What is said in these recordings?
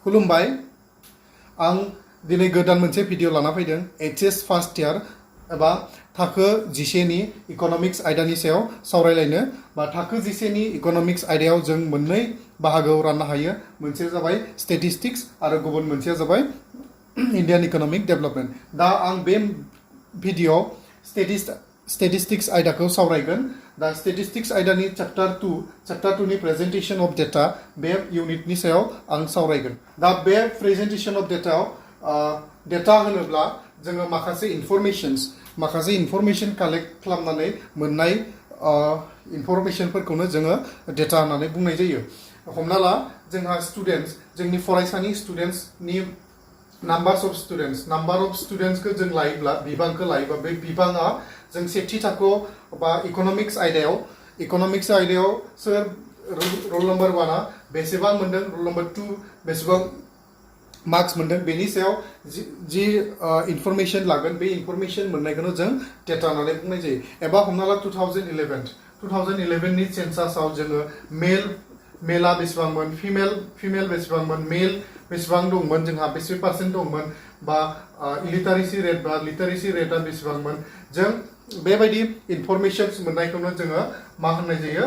खुलुमबाय आं दिनै गोदान मोनसे भिडिअ लाना फैदों एचएस फार्स्ट इयार एबा थाखो 11 नि इकोनॉमिक्स आयदानि सायाव सावरायलायनो बा थाखो 11 नि इकोनॉमिक्स आयदायाव जों मोननै बाहागोआव राननो हायो मोनसेया जाबाय स्टैटिस्टिक्स आरो गुबुन मोनसेया जाबाय इंडियन इकोनॉमिक डेवलपमेंट दा आं बे भिडिअआव स्टैटिस्टिक्स आयदाखौ सावरायगोन दा स्टैटिस्टिक्स आयदानि चैप्टर 2 नि प्रेजेंटेशन ऑफ डेटा बे यूनिटनि सायाव आं सावरायगोन दा बे प्रेजेंटेशन ऑफ डेटा होनोब्ला जोङो माखासे इनफरमेशन कालेक्ट खालामनानै मोननाय इनफरमेशनफोरखौनो जोङो डेटा होननानै बुंनाय जायो हमना ला जोंहा स्टुडेन्ट्स जोंनि फरायसानि स्टुडेन्ट्सनि नाम्बार ऑफ स्टूडेंट्स को जों लायोब्ला बिबांखौ लायोबा बे बिबाङा जों सेथि थाखोआव बा इकोनॉमिक्स आयदायाव सोर रोल नम्बर 1 आ बेसेबां मोनदों रोल नम्बर 2 बेसेबां मार्क्स मोनदों बेनि सायाव जी इनफरमेशन लागोन बे इनफरमेशन मोननायखौनो जों डेटा होननानै बुंनाय जायो एबा हमना ला 2011 नि सेंसासआव जोङो मेला बेसेबांमोन फिमेल बेसेबांमोन मेल बेसेबां दंमोन जोंहा बेसे पार्सेंट दंमोन बा लिटारेसि रेटआ बेसेबांमोन जों बेबायदि इनफरमेशन्स मोननायखौनो जोङो मा होननाय जायो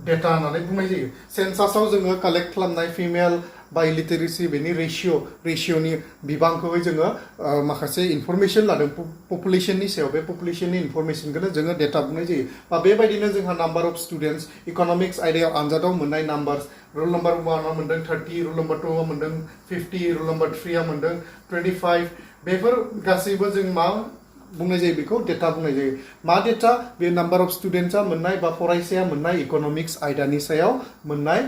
डेटा होननानै बुंनाय जायो सेंसासआव जोङो कालेक्ट खालामनाय फिमेल बा लिटारेसि बेनि रेशियोनि बिबांखौहाय जोङो माखासे इनफरमेशन लादों पपुलेशननि सायाव बे पपुलेशननि इनफरमेशनखौनो जोङो डेटा बुंनाय जायो बा बेबायदिनो जोंहा नाम्बार ऑफ स्टूडेंट्स इकोनॉमिक्स आयदायाव आनजादाव मोननाय नाम्बार्स रोल नम्बर 1 आ मोनदों 30 रोल नम्बर 2 आ मोनदों 50 रोल नम्बर 3 आ मोनदों 25 बेफोर गासैबो जों मा बुंनाय जायो बेखौ डेटा बुंनाय जायो मा डेटा बे नाम्बार ऑफ स्टूडेंट्सआ मोननाय बा फरायसाया मोननाय इकोनॉमिक्स आयदानि सायाव मोननाय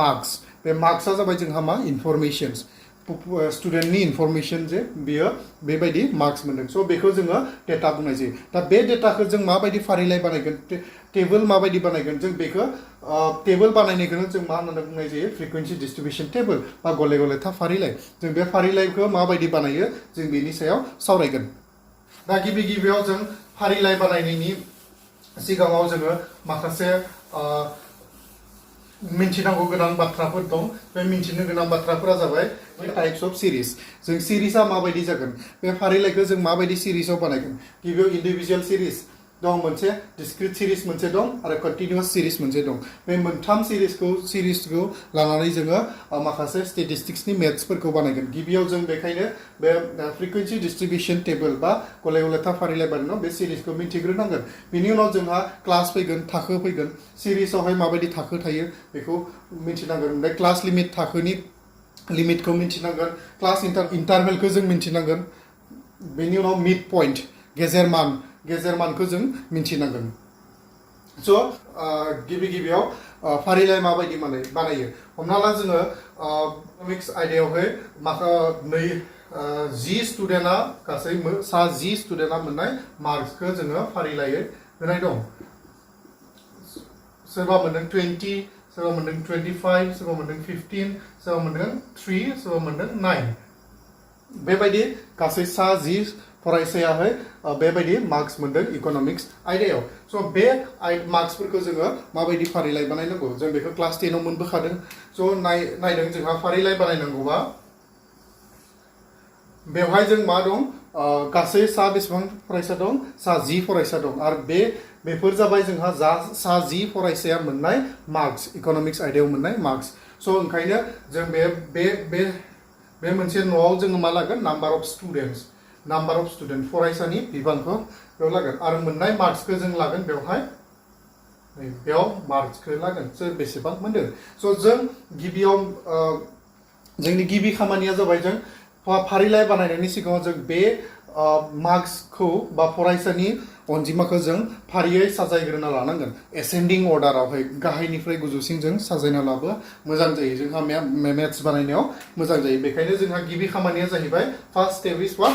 मार्क्स बे मार्क्सआ जाबाय जोंहा मा इनफरमेशन्स स्टूडेंटनि इनफरमेशन जे बियो बेबायदि मार्क्स मोनदों सो बेखौ जोङो डेटा बुंनाय जायो दा बे डेटाखौ जों माबायदि फारिलाइ बानायगोन टेबल माबायदि बानायगोन जों बेखौ टेबल बानायनायखौनो जों मा होननानै बुंनाय जायो फ्रिक्वेन्सि डिस्ट्रिब्यूशन टेबल बा गले गले था फारिलाइ जों बे फारिलाइखौ माबायदि बानायो जों बेनि सायाव सावरायगोन दा गिबियाव जों फारिलाइ बानायनायनि सिगाङाव जोङो माखासे मिन्थिनांगौ गोनां बाथ्राफोर दं बे मिन्थिनो गोनां बाथ्राफोरा जाबाय टाइप्स ऑफ सीरीज जों सीरीजआ माबायदि जागोन बे फारिलाइखौ जों माबायदि सीरीजआव बानायगोन गिबियाव इंडिविजुअल सीरीज दं मोनसे डिस्क्रीट सीरीज मोनसे दं आरो कंटिन्यूअस सीरीज मोनसे दं बे मोनथाम सीरीजखौ लानानै जोङो माखासे स्टैटिस्टिक्सनि मेथ्सफोरखौ बानायगोन गिबियाव जों बेखायनो बे फ्रिक्वेन्सि डिस्ट्रिब्यूशन टेबल बा गले गले था फारिलाइ बानायनायाव बे सीरीजखौ मिन्थिग्रोनांगोन बिनि उनाव जोंहा क्लास फैगोन थाखो फैगोन सीरीजआवहाय माबायदि थाखो थायो बेखौ मिन्थिनांगोन ओमफ्राय क्लास लिमिट थाखोनि लिमिटखौ मिन्थिनांगोन क्लास इंटरवलखौ जों मिन्थिनांगोन बेनि उनाव मिड पॉइंट गेजेर मानखौ जों मिन्थिनांगोन सो गिबियाव फारिलाइ माबायदि बानायो हमना ला जोङो इकोनॉमिक्स आयदायावहाय जि स्टुडेन्टआ गासै 10 स्टुडेन्टआ मोननाय मार्क्सखौ जोङो फारिलाइयै होनाय दं सोरबा मोनदों 20 सोरबा मोनदों 25 सोरबा मोनदों 15 सोरबा मोनदों 3 सोरबा मोनदों 9 बेबायदि गासै 10 फरायसायाहाय बेबायदि मार्क्स मोनदों इकोनॉमिक्स आयदायाव सो बे मार्क्सफोरखौ जोङो माबायदि फारिलाइ बानायनांगौ जों बेखौ क्लास 10 आव मोनबोखादों सो नायदों जोंहा फारिलाइ बानायनांगौबा बेवहाय जों मा दं गासै बेसेबां फरायसा दं 10 फरायसा दं आरो बेफोर जाबाय जोंहा 10 फरायसाया मोननाय मार्क्स इकोनॉमिक्स आयदायाव मोननाय मार्क्स सो ओंखायनो जों बे मोनसे न'आव जोङो मा लागोन नाम्बार ऑफ स्टूडेंट फरायसानि बिबांखौ बेयाव लागोन आरो मोननाय मार्क्सखौ जों लागोन बेयाव मार्क्सखौ लागोन सोर बेसेबां मोनदों सो जों गिबियाव जोंनि गिबि खामानिया जाबाय जों फारिलाइ बानायनायनि सिगाङाव जों बे मार्क्सखौ बा फरायसानि अनजिमाखौ जों फारियै साजायग्रोना लानांगोन एसेंडिं अर्डारावहाय गाहायनिफ्राय गोजौसिम जों साजायना लाबो मोजां जायो जोंहा मेथ्स बानायनायाव मोजां जायो बेखायनो जोंहा गिबि खामानिया जाहैबाय फार्स्ट स्टेप इज मा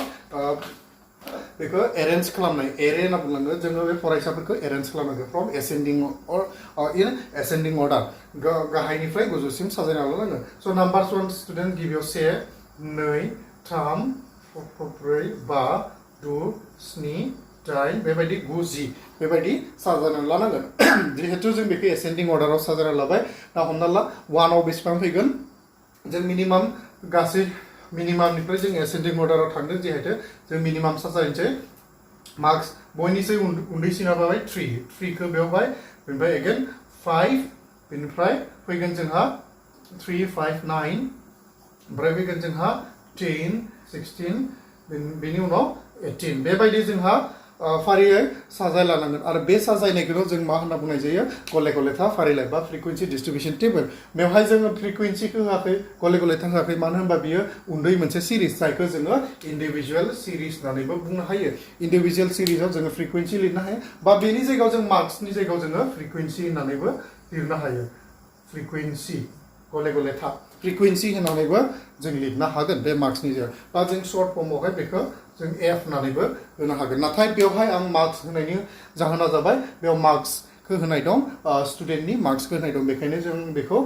बेखौ एरेन्ज खालामनाय एरे होनना बुंनांगोन जोङो बे फरायसाफोरखौ एरेन्ज खालामनांगोन फ्रम एसेंडिं अर्डार गाहायनिफ्राय गोजौसिम साजायना लानांगोन सो नाम्बार 1 स्टुडेन्ट गिबियाव 1 2 3 4 5 6 7 8 बेबायदि 9 10 बेबायदि साजायना लानांगोन जिहेतु जों बेखौ एसेंडिं अर्डाराव साजायना लाबाय दा हमना ला 1 आव बेसेबां फैगोन जों मिनिमाम गासै मिनिमामनिफ्राय जों एसेन्डिं अर्डाराव थांदों जिहेतु जों मिनिमाम साजायनोसै मार्क्स बयनिख्रुइ उन्दैसिना जाबाय 3 खौ बेवहाय बेनिफ्राय एगेन 5 बेनिफ्राय फैगोन जोंहा 3 5 9 ओमफ्राय फैगोन जोंहा 10 16 बेनि उनाव 18 बेबायदि जोंहा फारियै साजायलांनांगोन आरो बे साजायनायखौनो जों मा होनना बुंनाय जायो गले गलेथा फारिलाइ बा फ्रिकुवेन्सि डिस्ट्रिबिउसन टेबल बेवहाय जोङो फ्रिकुवेन्सिखौ होआखै गले गलेथा होआखै मानो होनबा बियो उन्दै मोनसे सिरिज जायखौ जोङो इन्डिभिजुवेल सिरिज होननानैबो बुंनो हायो इन्डिभिजुवेल सिरिजाव जोङो फ्रिकुवेन्सि लिरनो हायो बा बेनि जायगायाव जों मार्क्सनि जायगायाव जोङो फ्रिकुवेन्सि होननानैबो लिरनो हायो फ्रिकुवेन्सि गले गलेथा फ्रिकुवेन्सि होननानैबो जों लिरनो हागोन बे मार्क्सनि जायगायाव बा जों शर्ट फर्मआवहाय बेखौ जों एफ होननानैबो होनो हागोन नाथाय बेवहाय आं मार्क्स होनायनि जाहोना जाबाय बेयाव मार्क्सखौ होनाय दं स्टुडेन्टनि मार्क्सखौ होनाय दं बेखायनो जों बेखौ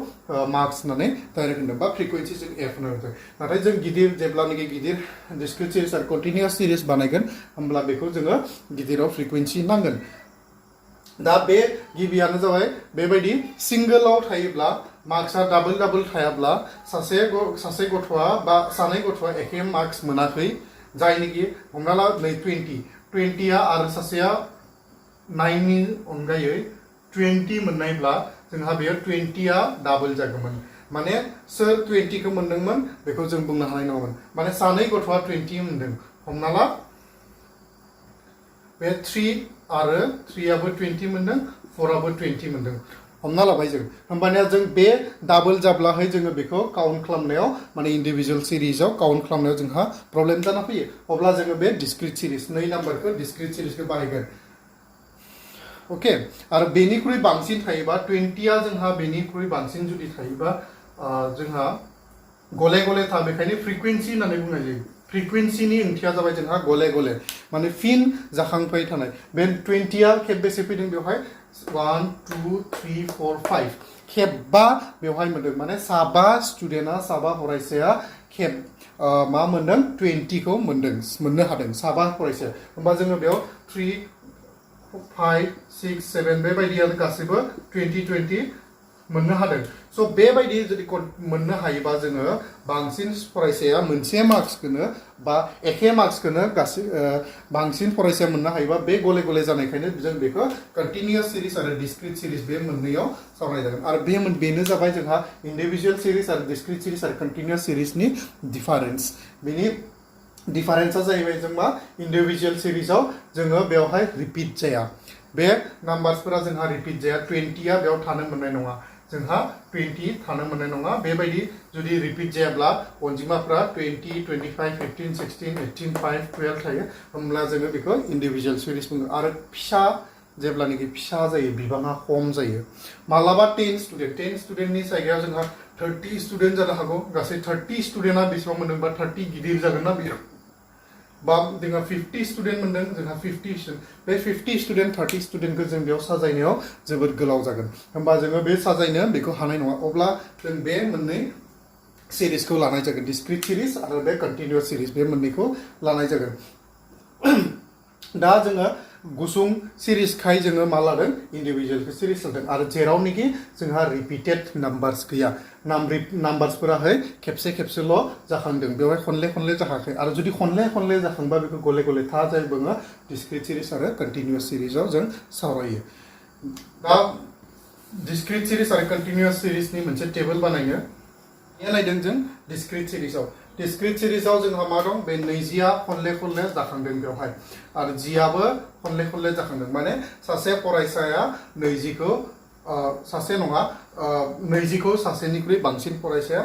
मार्क्स होननानै डाइरेक्ट होनदों बा फ्रिकुवेन्सि जों एफ होनो नाथाय जों गिदिर जेब्लानाखि गिदिर डिस्क्रिट सिरिज आरो कन्टिनिउआस सिरिज बानायगोन होमब्ला बेखौ जोङो गिदिराव फ्रिकुवेन्सि नांगोन दा बे गिबियानो जाबाय बेबायदि सिंगोलाव थायोब्ला मार्क्सआ डाबल थायाब्ला सासे गथ'आ बा सानै गथ'आ एखे मार्क्स मोनाखै जायनिखि हमना ला 20 आरो सासेया 9नि अनगायै 20 मोननायब्ला जोंहा बेयो 20 डाबल जागौमोन माने सोर 20 खौ मोनदोंमोन बेखौ जों बुंनो हानाय नङामोन माने सानै गथ'आ 20 मोनदों हमना ला बे 3 आरो 3 आबो 20 मोनदों 4 आबो 20 मोनदों हमना लाबाय जों होमबानिया जों बे डाबल जाब्लाहाय जोङो बेखौ काउन्ट खालामनायाव माने इन्डिभिजुवेल सिरिजाव काउन्ट खालामनायाव जोंहा प्रब्लेम जाना फैयो अब्ला जोङो बे डिस्क्रिट सिरिज 2 नाम्बारखौ डिस्क्रिट सिरिजखौ बाहायगोन ओके आरो बेनिख्रुइ बांसिन थायोबा 20 जोंहा बेनिख्रुइ बांसिन जुदि थायोबा जोंहा गले गले था बेखायनो फ्रिकुवेन्सि होननानै बुंनाय जायो फ्रिकुवेन्सिनि ओंथिया जाबाय जोंहा गले गले माने फिन जाखांफैबाय थानाय बे 20 खेब बेसे फैदों बेवहाय 1 2 3 4 5 खेबबा बेवहाय मोनदों माने साबा स्टुडेन्टआ साबा फरायसाया खेब मा मोनदों 20 खौ मोननो हादों साबा फरायसाया होमबा जोङो बेयाव 3 5 6 7 बेबायदियानो गासैबो 20 मोननो हादों स' बेबायदि जुदि मोननो हायोबा जोङो बांसिन फरायसाया मोनसे मार्क्सखौनो बा एखे मार्क्सखौनो गासै बांसिन फरायसाया मोननो हायोबा बे गले गले जानायखायनो जों बेखौ कन्टिनिउआस सिरिज आरो डिस्क्रिट सिरिज बे मोननैयाव सावरायजागोन आरो बेनो जाबाय जोंहा इन्डिभिजुवेल सिरिज आरो डिस्क्रिट सिरिज आरो कन्टिनिउआस सिरिजनि डिफारेन्स बेनि डिफारेन्सआ जाहैबाय जों मा इन्डिभिजुवेल सिरिजाव जोङो बेवहाय रिपिट जाया बे नाम्बार्सफोरा जोंहा रिपिट जाया 20 बेयाव थानो मोननाय नङा जोंहा 20 थानो मोननाय नङा बेबायदि जुदि रिपिट जायाब्ला अनजिमाफ्रा 20 25 15 16 18 5 12 थायो होमब्ला जोङो बेखौ इन्डिभिजुवेल सिरिज बुङो आरो फिसा जेब्लानाखि फिसा जायो बिबाङा खम जायो मालाबा 10 स्टुडेन्टनि जायगायाव जोंहा 30 स्टुडेन्ट जानो हागौ गासै 30 स्टुडेन्टआ बेसेबां मोनदोंबा 30 गिदिर जागोन ना बेयो बा जोंहा 50 स्टुडेन्ट मोनदों जोंहा 50 स्टुडेन्ट बे 50 स्टुडेन्ट 30 स्टुडेन्टखौ जों बेयाव साजायनायाव जोबोद गोलाव जागोन होमबा जोङो बे साजायनो बेखौ हानाय नङा अब्ला जों बे मोननै सिरिजखौ लानाय जागोन डिस्क्रिट सिरिज आरो बे कन्टिनिउआस सिरिज बे मोननैखौ लानाय जागोन दा जोङो गुसुं सिरिजखाय जोङो मा लादों इन्डिभिजुवेलखौ सिरिज लादों आरो जेरावनोखि जोंहा रिपिटेड नाम्बार्स गैया नाम्बार्सफोराहाय खेबसेल' जाखांदों बेवहाय खनले जाखाखै आरो जुदि खनले जाखांबा बेखौ गले गले था जाय बुङो डिस्क्रिट सिरिज आरो कन्टिनिउआस सिरिजाव जों सावरायो दा डिस्क्रिट सिरिज आरो कन्टिनिउआस सिरिजनि मोनसे टेबोल बानायनो नायदों जों डिस्क्रिट सिरिजाव जोंहा मा दं बे 20 खनले जाखांदों बेवहाय आरो 10आबो खनले जाखांदों माने सासे फरायसाया 20खौ सासे नङा 20खौ सासेनिख्रुइ बांसिन फरायसाया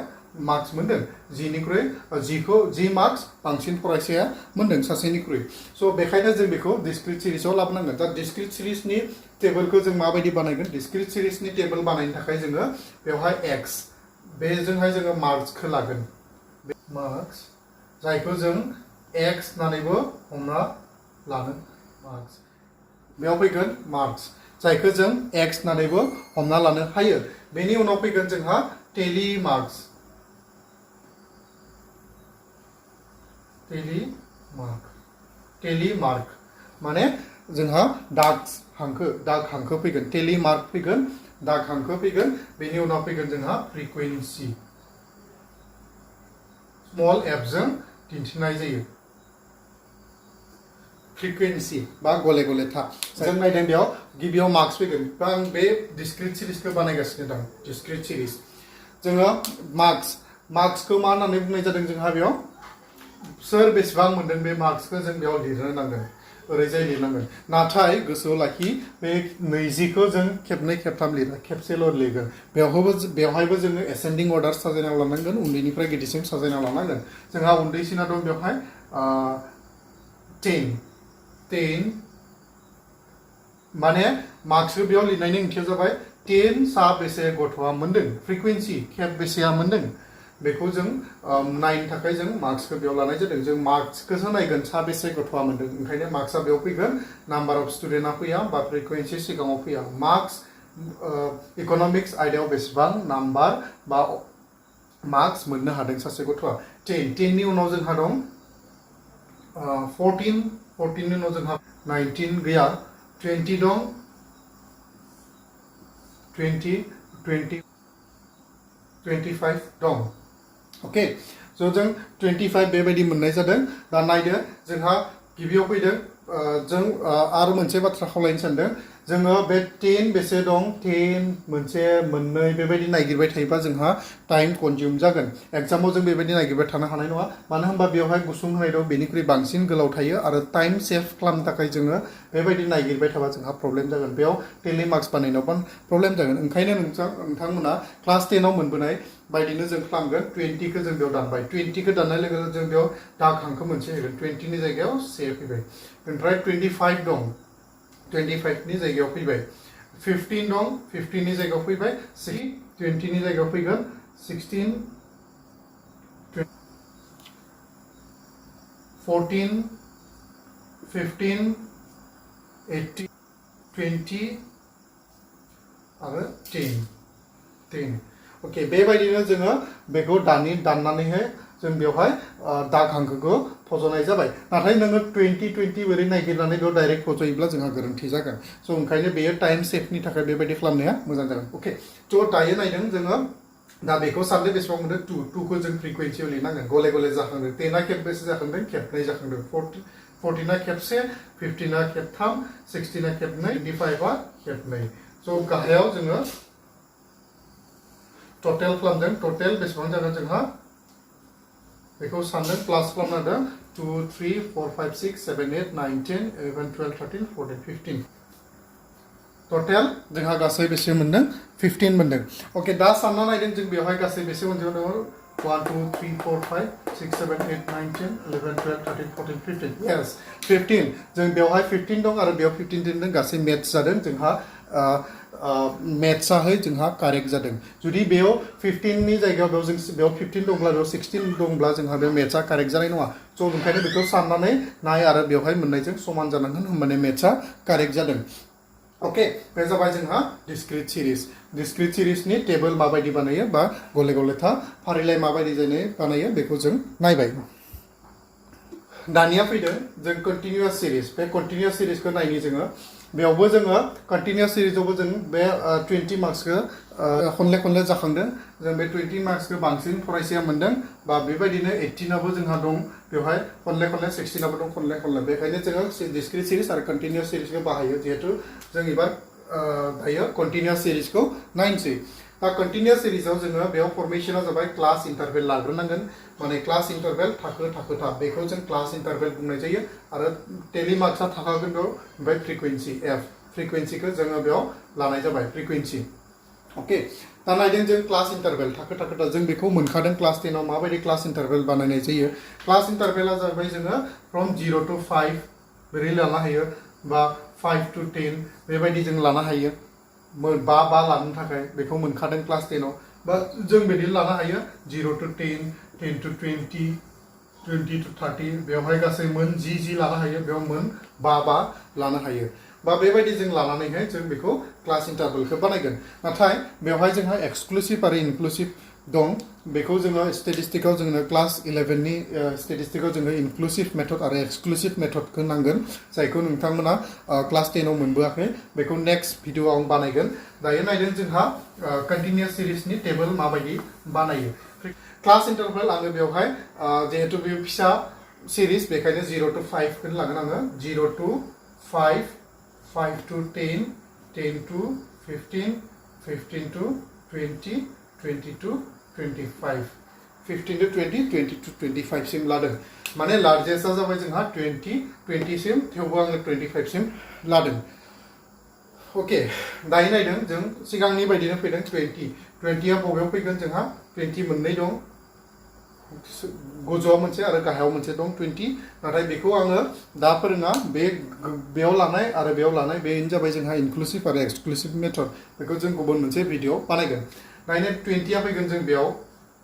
मार्क्स मोनदों 10 मार्क्स बांसिन फरायसाया मोनदों सासेनिख्रुइ स' बेखायनो जों बेखौ डिस्क्रिट सिरिजाव लाबोनांगोन दा डिस्क्रिट सिरिजनि टेबोलखौ जों माबायदि बानायगोन डिस्क्रिट सिरिजनि टेबोल बानायनो थाखाय जोङो बेवहाय एक्स बेजोंहाय जोङो मार्क्सखौ लागोन मार्क्स जायखौ जों एक्स होननानैबो हमना लागोन मार्क्स बेयाव फैगोन मार्क्स जायखौ जों एक्स होननानैबो हमना लानो हायो बेनि उनाव फैगोन जोंहा टेलि मार्क्स टेलि मार्क माने जोंहा दाग हांखो फैगोन टेलि मार्क फैगोन दाग हांखो फैगोन बेनि उनाव फैगोन जोंहा फ्रिकुवेन्सि स्मॉल एफ जों दिन्थिनाय जायो फ्रिक्वेन्सि बा गले गले था जों नायदों बेयाव गिबियाव मार्क्स फैगोन आं बे डिस्क्रिट सिरिजखौ बानायगासिनो दं डिस्क्रिट सिरिज जोङो मार्क्सखौ मा होननानै बुंनाय जादों जोंहा बेयाव सोर बेसेबां मोनदों बे मार्क्सखौ जों बेयाव लिरनो नांगोन ओरैजाय लिरनांगोन नाथाय गोसोआव लाखि बे 20खौ जों खेबनै खेबथाम लिरा खेबसेल' लिरगोन बेवहायबो जोङो एसेन्डिं अर्डार साजायना लानांगोन उन्दैनिफ्राय गिदिरसिम साजायना लानांगोन जोंहा उन्दैसिना दं बेवहाय 10 माने मार्क्सखौ बेयाव लिरनायनि ओंथिया जाबाय 10 सा बेसे गथ'आ मोनदों फ्रिक्वेन्सि खेब बेसेया मोनदों बेखौ जों नायनो थाखाय जों मार्क्सखौ बेयाव लानाय जादों जों मार्क्सखौसो नायगोन सा बेसे गथ'आ मोनदों ओंखायनो मार्क्सआ बेयाव फैगोन नाम्बार अफ स्टुडेन्टआ फैया बा फ्रिक्वेन्सि सिगाङाव फैया मार्क्स इक'नमिक्स आयदायाव बेसेबां नाम्बार बा मार्क्स मोननो हादों सासे गथ'आ 10 नि उनाव जोंहा दं 14 नि उनाव जोंहा 19 गैया 20 दं 25 दं अके स' जों 25 बेबायदि मोननाय जादों दा नायदो जोंहा गिबियाव फैदों जों आरो मोनसे बाथ्रा खावलायनो सानदों जोङो बे 10 बेसे दं 10 मोनसे मोननै बेबायदि नागिरबाय थायोबा जोंहा टाइम कनजिउम जागोन एग्जामाव जों बेबायदि नागिरबाय थानो हानाय नङा मानो होनबा बेवहाय गुसुं होनाय दं बेनिख्रुइ बांसिन गोलाव थायो आरो टाइम सेभ खालामनो थाखाय जोङो बेबायदि नागिरबाय थाबा जोंहा प्रब्लेम जागोन बेयाव टेलि मार्क्स बानायनायाव प्रब्लेम जागोन ओंखायनो नोंथांमोना क्लास 10आव मोनबोनाय बायदिनो जों खालामगोन 20खौ जों बेयाव दानबाय 20खौ दाननाय लोगो लोगो जों बेयाव दाग हांखो मोनसे होगोन 20 नि जायगायाव से फैबाय ओमफ्राय 25 दं 25 नि जायगायाव फैबाय 15 दं 15 नि जायगायाव फैबाय 20 नि जायगायाव फैगोन 16 14 15 18 20 आरो 10 अके बेबायदिनो जोङो बेखौ दाननानैहाय जों बेवहाय दाग हांखोखौ फज'नाय जाबाय नाथाय नोङो 20 बोरै नागिरनानै बेयाव डाइरेक्ट फज'योब्ला जोंहा गोरोन्थि जागोन स' ओंखायनो बेयो टाइम सेभनि थाखाय बेबायदि खालामनाया मोजां जागोन अके स' दायो नायदों जोङो दा बेखौ सानदों बेसेबां मोनदों 2खौ जों फ्रिक्वेन्सियाव लिरनांगोन गले गले जाखांदों 10आ खेबबेसे जाखांदों खेबनै जाखांदों 14आ खेबसे 15आ खेबथाम 16आ खेबनै 25आ खेबनै स' गाहायाव जोङो टटेल खालामदों टटेल बेसेबां जागोन जोंहा बेखौ सानदों प्लास खालामना होदों 2 3 4 5 6 7 8 9 10 11 12 13 14 15 टटेल जोंहा गासै बेसे मोनदों 15 मोनदों अके दा सानना नायदों जों बेवहाय गासै बेसे अनजिमा दङ 1 2 3 4 5 6 7 8 9 10 11 12 13 14 15 yes 15 जों बेवहाय 15 दं आरो बेयाव 15 दोनदों गासै मेथ्स जादों जोंहा मेथ्सआहै जोंहा कारेक्ट जादों जुदि बेयाव 15 नि जायगायाव बेयाव 15 दंब्ला बेयाव 16 दंब्ला जोंहा बे मेथ्सआ कारेक्ट जानाय नङा स' ओंखायनो बेखौ साननानै नाय आरो बेवहाय मोननायजों समान जानांगोन होनबानो मेथ्सआ कारेक्ट जादों अके बे जाबाय जोंहा डिस्क्रिट सिरिजनि टेबोल माबायदि बानायो बा गले गले था फारिलाइ माबायदि बानायो बेखौ जों नायबाय दानिया फैदों जों कन्टिनिउआस सिरिज बे कन्टिनिउआस सिरिजखौ नायनि जोङो बेयावबो जोङो कन्टिनिउआस सिरिजावबो जों बे 20 मार्क्सखौ खनले जाखांदों जों बे 20 मार्क्सखौ बांसिन फरायसाया मोनदों बा बेबायदिनो 18आबो जोंहा दं बेवहाय खनले 16आबो दं खनले बेखायनो जोङो डिस्क्रिट सिरिज आरो कन्टिनिउआस सिरिजखौ बाहायो जिहेतु जों एबार दायो कन्टिनिउआस सिरिजखौ नायनोसै दा कन्टिनिउआस सिरिजाव जोङो बेयाव फर्मेशना जाबाय क्लास इन्टारभेल लाग्रोनांगोन माने क्लास इन्टारभेल थाखो बेखौ जों क्लास इन्टारभेल बुंनाय जायो आरो टेलि मार्क्सआ थाखागोन बेयाव ओमफ्राय फ्रिक्वेन्सि फ्रिक्वेन्सिखौ जोङो बेयाव लानाय जाबाय फ्रिक्वेन्सि अके दा नायदों जों क्लास इन्टारभेल थाखो जों बेखौ मोनखादों क्लास 10आव माबायदि क्लास इन्टारभेल बानायनाय जायो क्लास इन्टारभेला जाबाय जोङो फ्रम 0 to 5 बोरै लानो हायो बा 5 to 10 बेबायदि जों लानो हायो बा लानो थाखाय बेखौ मोनखादों क्लास 10आव बा जों बिदिनो लानो हायो 0 to 10 10 to 20 20 to 30 बेवहाय गासै मोन 10 लानो हायो बेयाव मोन 5 लानो हायो बा बेबायदि जों लानानैहाय जों बेखौ क्लास इन्टारभेलखौ बानायगोन नाथाय बेवहाय जोंहा एक्सक्लुसिभ आरो इनक्लुसिभ दं बेखौ जोङो स्टेटिस्टिकआव जोंनो क्लास 11 नि स्टेटिस्टिकआव जोङो इनक्लुसिभ मेथड आरो एक्सक्लुसिभ मेथडखौ नांगोन जायखौ नोंथांमोना क्लास 10आव मोनबोआखै बेखौ नेक्स्ट भिडिअआव आं बानायगोन दायो नायदों जोंहा कन्टिनिउआस सिरिजनि टेबोल माबायदि बानायो क्लास इन्टारभेल आङो बेवहाय जिहेतु बे फिसा सिरिज बेखायनो 0 to 5 खौ लागोन आङो 0 to 5 5 to 10 10 to 15 15 to 20 20 to 25 15 to 20 20 to 25 सिम लादों माने लार्जेस्टआ जाबाय जोंहा 20 सिम थेवबो आङो 25 सिम लादों ओके दायो नायदों जों सिगांनि बायदिनो फैदों 20 आ बबेयाव फैगोन जोंहा 20 मोननै दं गोजौआव मोनसे आरो गाहायाव मोनसे दं 20 नाथाय बेखौ आङो दा फोरोङा बेयाव लानाय आरो बेयाव लानाय बेनो जाबाय जोंहा इनक्लुसिभ आरो एक्सक्लुसिभ मेथड बेखौ जों गुबुन मोनसे भिडिअ बानायगोन दायो 20 आ फैगोन जों बेयाव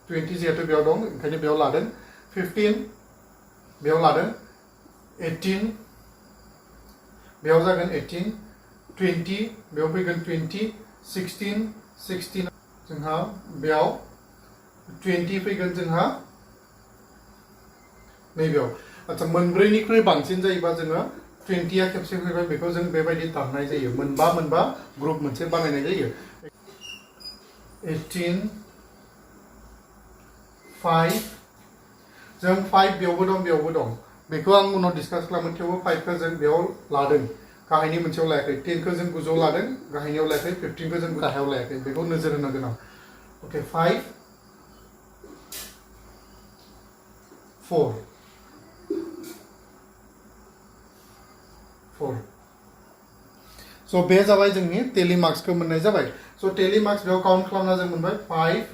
20 जिहेतु बेयाव दं ओंखायनो बेयाव लादों 15 बेयाव लादों 18 बेयाव जागोन 18 20 बेयाव फैगोन 20 16 जोंहा बेयाव 20 फैगोन जोंहा नैबेयाव आচ্ছা मोनब्रैनिख्रुइ बांसिन जायोबा जोङो 20 आ खेबसे फैबाय बेखौ जों बेबायदि दाननाय जायो मोनबा ग्रुप मोनसे बानायनाय जायो 18 5 जों 5 बेयावबो दं बेखौ आं उनाव डिसकास खालामो थेवबो 5 खौ जों बेयाव लादों गाहायनि मोनसेयाव लायाखै 10 खौ जों गोजौआव लादों गाहायनियाव लायाखै 15 खौ जों गाहायाव लायाखै बेखौ नोजोर होनो गोनां ओके 5 4 सो बे जाबाय जोंनि टेली मार्क्स को मोननाय जाबाय सो टेली मार्क्स बेयाव काउंट खालामना जों मोनबाय 5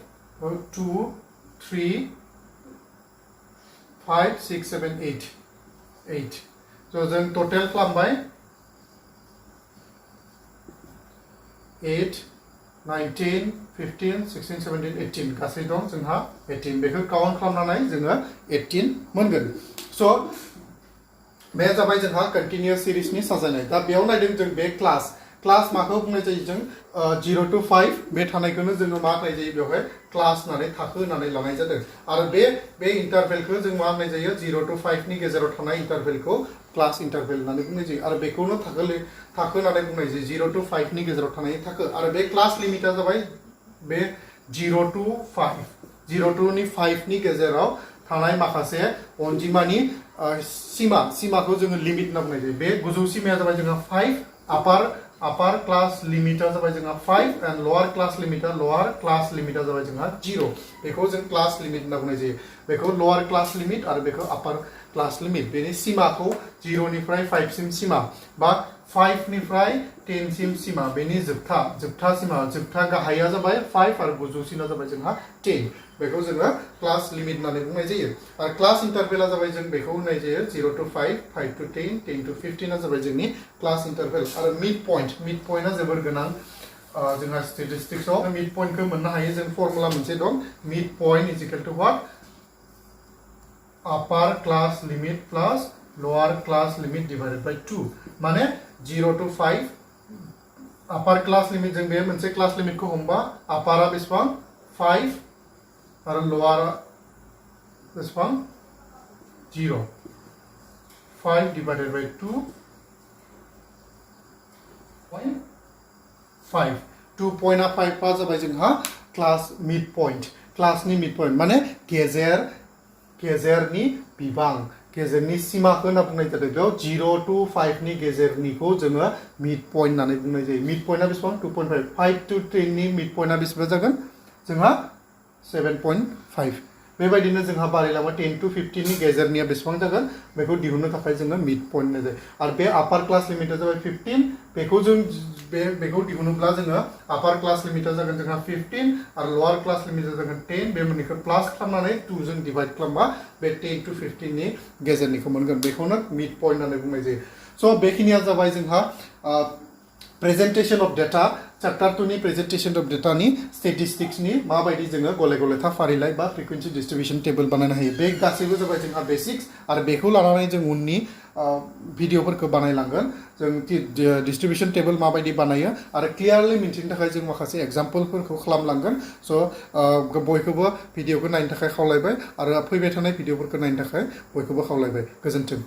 2 3 5 6 7 8 सो जों टोटल खालामबाय 8 9 10 15 16 17 18 गासै दं जोंहा 18 बेखौ काउंट खालामनानै जोङो 18 मोनगोन सो बे जाबाय जोंहा कन्टिन्युअस सिरिजनि साजायनाय दा बेयाव नायदों जों बे क्लास माखौ बुंनाय जायो जों 0 to 5 बे थानायखौनो जोङो मा होननाय जायो बेवहाय क्लास होननानै थाखो होननानै लानाय जादों आरो बे इन्टारभेलखौ जों मा होननाय जायो 0 to 5 नि गेजेराव थानाय इन्टारभेलखौ क्लास इन्टारभेल होननानै बुंनाय जायो आरो बेखौनो थाखो होननानै बुंनाय जायो 0 to 5 नि गेजेराव थानाय थाखो आरो बे क्लास लिमिटआ जाबाय बे 0 to 5 0 to 5 नि गेजेराव थानाय माखासे अनजिमानि सीमाखौ जोङो लिमिट होनना बुंनाय जायो बे गोजौ सीमाया जाबाय जोंहा 5 अपार क्लास लिमिटआ जाबाय जोंहा 5 एन्ड लोअर क्लास लिमिटआ जाबाय जोंहा 0 बेखौ जों क्लास लिमिट होनना बुंनाय जायो बेखौ लोअर क्लास लिमिट आरो बेखौ अपार क्लास लिमिट बेनि सीमाखौ 0 निफ्राय 5 सिम सीमा बा 5 निफ्राय 10 सिम सीमा बेनि जोबथा सीमा जोबथा गाहाया जाबाय 5 आरो गोजौसिना जाबाय जोंहा 10 बेखौ जोङो क्लास लिमिट होननानै बुंनाय जायो आरो क्लास इन्टारभेला जाबाय जों बेखौ होननाय जायो 0 to 5 5 to 10 10 to 15 आ जाबाय जोंनि क्लास इन्टारभेल आरो मिड पॉइंटआ जोबोर गोनां जोंहा स्टेटिस्टिक्सआव मिड पॉइंटखौ मोननो हायो जों फर्मुला मोनसे दं mid point is equal to what upper class limit plus lower class limit divided by 2 माने 0 to 5 अपार क्लास लिमिट जों बे मोनसे क्लास लिमिटखौ हमबा अपारा बेसेबां 5 आरो लोअर बेसेबां 0 5 डिवाइडेड बाय 2 5 2.5 आ जाबाय जोंहा क्लास मिड पॉइंट क्लासनि मिड पॉइंट माने गेजेरनि बिबां गेजेरनि सीमाखौ होनना बुंनाय जादों बेयाव 0 to 5 नि गेजेरनिखौ जोङो मिड पॉइंट होननानै बुंनाय जायो मिड पॉइंटआ बेसेबां 2.5 5 to 10 नि मिड पॉइंटआ बेसेबां जागोन जोंहा 7.5 बेबायदिनो जोंहा बारायलांबा 10 to 15 नि गेजेरनिया बेसेबां जागोन बेखौ दिहुननो थाखाय जोङो मिड पॉइंट होननाय जायो आरो बे अपार क्लास लिमिटआ जाबाय 15 बेखौ दिहुनोब्ला जोङो अपार क्लास लिमिटआ जागोन जोंहा 15 आरो लोअर क्लास लिमिटआ जागोन 10 बे मोननैखौ प्लास खालामनानै 2 जों डिवाइड खालामबा बे 10 to 15 नि गेजेरनिखौ मोनगोन बेखौनो मिड पॉइंट होननानै बुंनाय जायो सो बेखिनिया जाबाय जोंहा प्रेजेंटेशन ऑफ डेटा चैप्टर 2 नि प्रेजेंटेशन ऑफ डेटा नि स्टैटिस्टिक्स नि माबायदि जोङो गले-गलेथा फारिलाइ बा फ्रिक्वेंसी डिस्ट्रीब्यूशन टेबल बानायनो हायो बे गासैबो जाबाय जोंहा बेसिक्स आरो बेखौ लानानै जों उननि भिडिअफोरखौ बानायलांगोन जों डिस्ट्रीब्यूशन टेबल माबायदि बानायो आरो क्लियरलि मिन्थिनो थाखाय जों माखासे एग्जांपलफोरखौ खालामलांगोन सो बयखौबो भिडिअखौ नायनो थाखाय खावलायबाय आरो फैबाय थानाय भिडिअफोरखौ नायनो थाखाय बयखौबो खावलायबाय गोजोन्थों